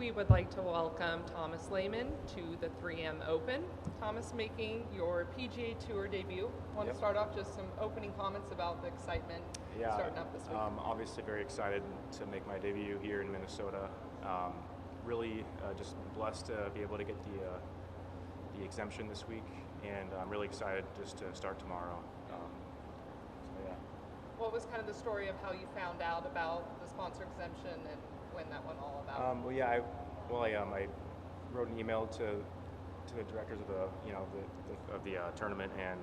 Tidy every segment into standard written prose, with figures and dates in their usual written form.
we would like to welcome Thomas Lehman to the 3M Open. Thomas, making your PGA Tour debut. Want to start off just some opening comments about the excitement starting up this week? Obviously very excited to make my debut here in Minnesota. Really just blessed to be able to get the exemption this week, and I'm really excited just to start tomorrow. What was kind of the story of how you found out about the sponsor exemption and when that went all about? I wrote an email to the directors of the tournament and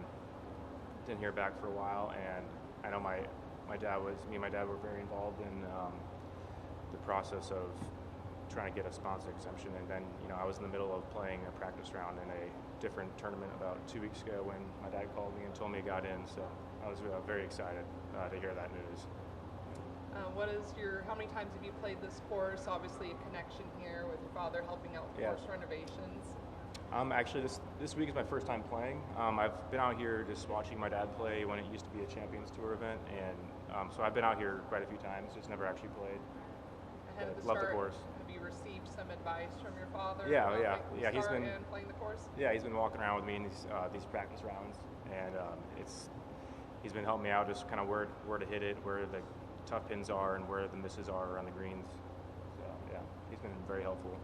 didn't hear back for a while. And I know me and my dad were very involved in the process of trying to get a sponsor exemption. And then I was in the middle of playing a practice round in a different tournament about 2 weeks ago when my dad called me and told me I got in. So I was very excited to hear that news. How many times have you played this course? Obviously a connection here with your father helping out with course renovations. Actually, this week is my first time playing. I've been out here just watching my dad play when it used to be a Champions Tour event, and so I've been out here quite a few times, just never actually played. Ahead of the love start, the course. Have you received some advice from your father? Yeah. He's been playing the course. Yeah, he's been walking around with me in these practice rounds, and he's been helping me out, just kind of where to hit it, where the tough pins are, and where the misses are around the greens. So yeah, he's been very helpful.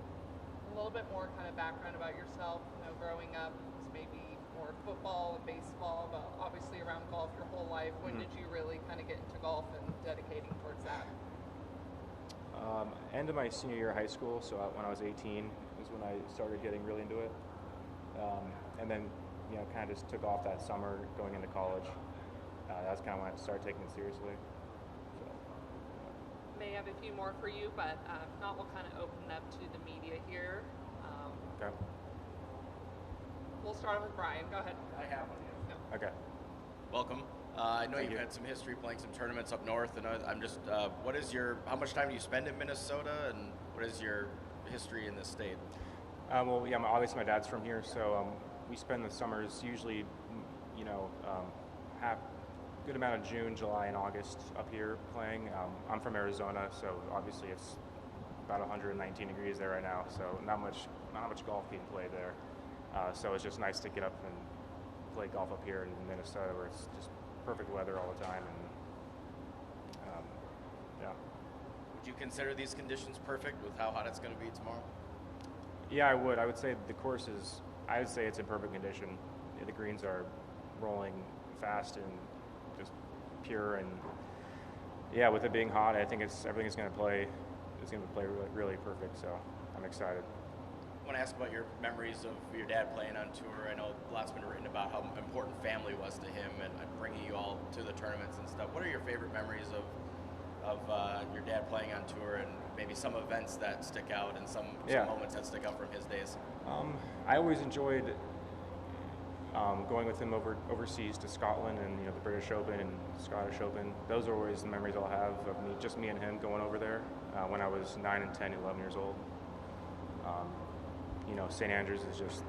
A little bit more kind of background about yourself. Growing up, it was maybe more football and baseball, but obviously around golf your whole life. When did you really kind of get into golf and dedicating towards that? End of my senior year of high school, so when I was 18 was when I started getting really into it, and then kind of just took off that summer going into college. That's kind of when I started taking it seriously. May have a few more for you, but if not, we'll kind of open it up to the media here. Okay. We'll start with Brian. Go ahead. I have one. Yeah. Okay. Welcome. I know you've had some history playing some tournaments up north, and I'm just, how much time do you spend in Minnesota, and what is your history in this state? Obviously my dad's from here, so we spend the summers usually, have a good amount of June, July, and August up here playing. I'm from Arizona, so obviously it's about 119 degrees there right now, so not much golf being played there. So it's just nice to get up and play golf up here in Minnesota, where it's just perfect weather all the time. And Would you consider these conditions perfect with how hot it's going to be tomorrow? Yeah, I would. I would say the course I would say it's in perfect condition. The greens are rolling fast and just pure, and with it being hot, I think everything's going to play. It's going to play really, really perfect. So I'm excited. I want to ask about your memories of your dad playing on tour. I know a lot's been written about how important family was to him and bringing you all to the tournaments and stuff. What are your favorite memories of your dad playing on tour, and maybe some events that stick out and some moments that stick out from his days? I always enjoyed going with him overseas to Scotland and the British Open and Scottish Open. Those are always the memories I'll have of just me and him going over there when I was 9 and 10, 11 years old. St. Andrews is just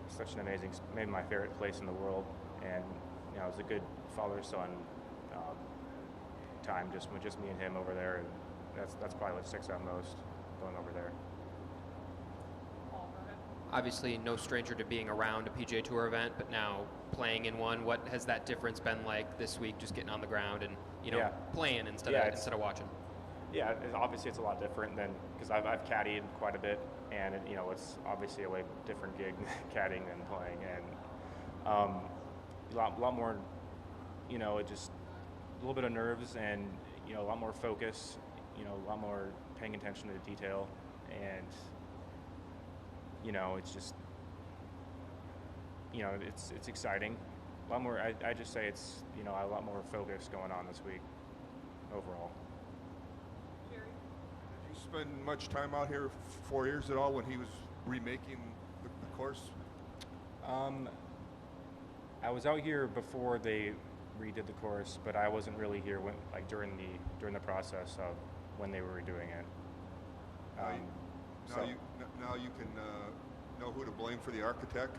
such an amazing, maybe my favorite place in the world, and it was a good father-son time just with me and him over there, and that's probably what sticks out most going over there. Obviously no stranger to being around a PGA Tour event, but now playing in one, what has that difference been like this week, just getting on the ground and playing instead of watching? Yeah, obviously it's a lot different than, because I've caddied quite a bit, and it's obviously a way different gig caddying than playing, and a lot more, just a little bit of nerves and a lot more focus, a lot more paying attention to the detail, and it's just it's exciting. A lot more. I just say it's a lot more focus going on this week overall. Did you spend much time out here 4 years at all when he was remaking the course? I was out here before they redid the course, but I wasn't really here during the process of when they were redoing it. Now you can know who to blame for the architect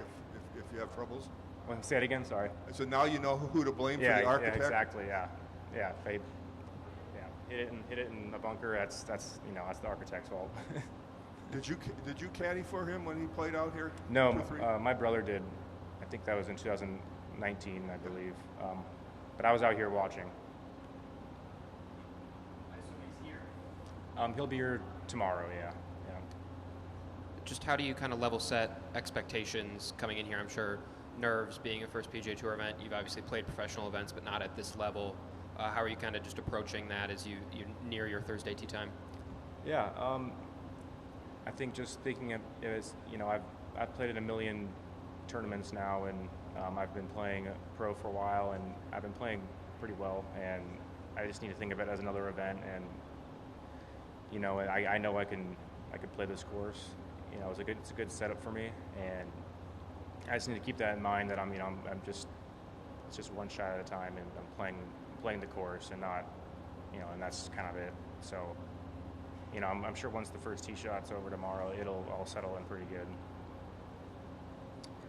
if you have troubles. Well, say it again. Sorry. So now you know who to blame for the architect. Yeah, exactly. Yeah. If they hit it in the bunker, that's the architect's fault. Did you caddy for him when he played out here? No, 2-3? my brother did. I think that was in 2019, I believe. But I was out here watching. I assume he's here. He'll be here tomorrow. Yeah. Just how do you kind of level set expectations coming in here? I'm sure nerves being a first PGA Tour event. You've obviously played professional events, but not at this level. How are you kind of just approaching that as you near your Thursday tee time? Yeah. I think just thinking of it as, I've played in a million tournaments now, and I've been playing pro for a while, and I've been playing pretty well, and I just need to think of it as another event, and I know I can play this course. It's a good setup for me, and I just need to keep that in mind that it's just one shot at a time, and I'm playing the course, and not, and that's kind of it. So, I'm sure once the first tee shot's over tomorrow, it'll all settle in pretty good.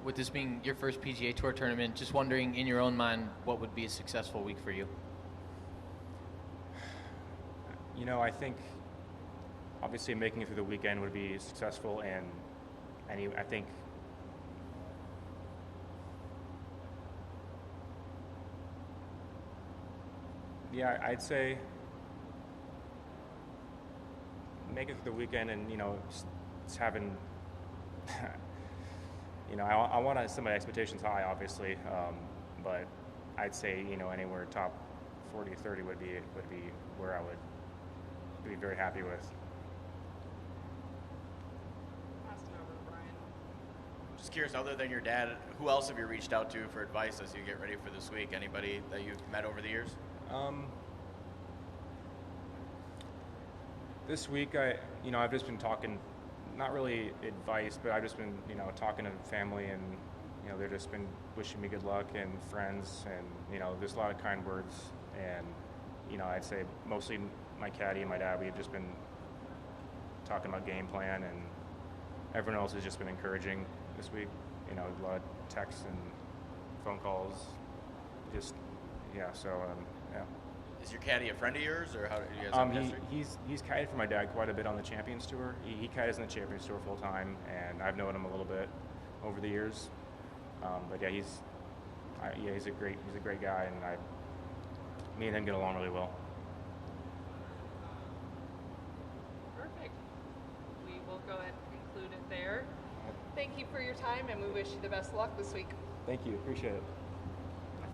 With this being your first PGA Tour tournament, just wondering in your own mind, what would be a successful week for you? I think obviously making it through the weekend would be successful, and I think I'd say make it through the weekend, and just having I want to set my expectations high, obviously, but I'd say anywhere top 40 or 30 would be where I would be very happy with. Pass it over to Brian. Just curious, other than your dad, who else have you reached out to for advice as you get ready for this week? Anybody that you've met over the years? This week, I've just been talking, not really advice, but I've just been, talking to family, and, they've just been wishing me good luck, and friends, and, there's a lot of kind words, and, I'd say mostly my caddy and my dad, we've just been talking about game plan, and everyone else has just been encouraging this week, a lot of texts and phone calls, so, yeah. Is your caddy a friend of yours, or how do you guys have history? He's caddied for my dad quite a bit on the Champions Tour. He caddies on the Champions Tour full time, and I've known him a little bit over the years. But yeah, he's a great guy, and me and him get along really well. Perfect. We will go ahead and conclude it there. Thank you for your time, and we wish you the best of luck this week. Thank you. Appreciate it.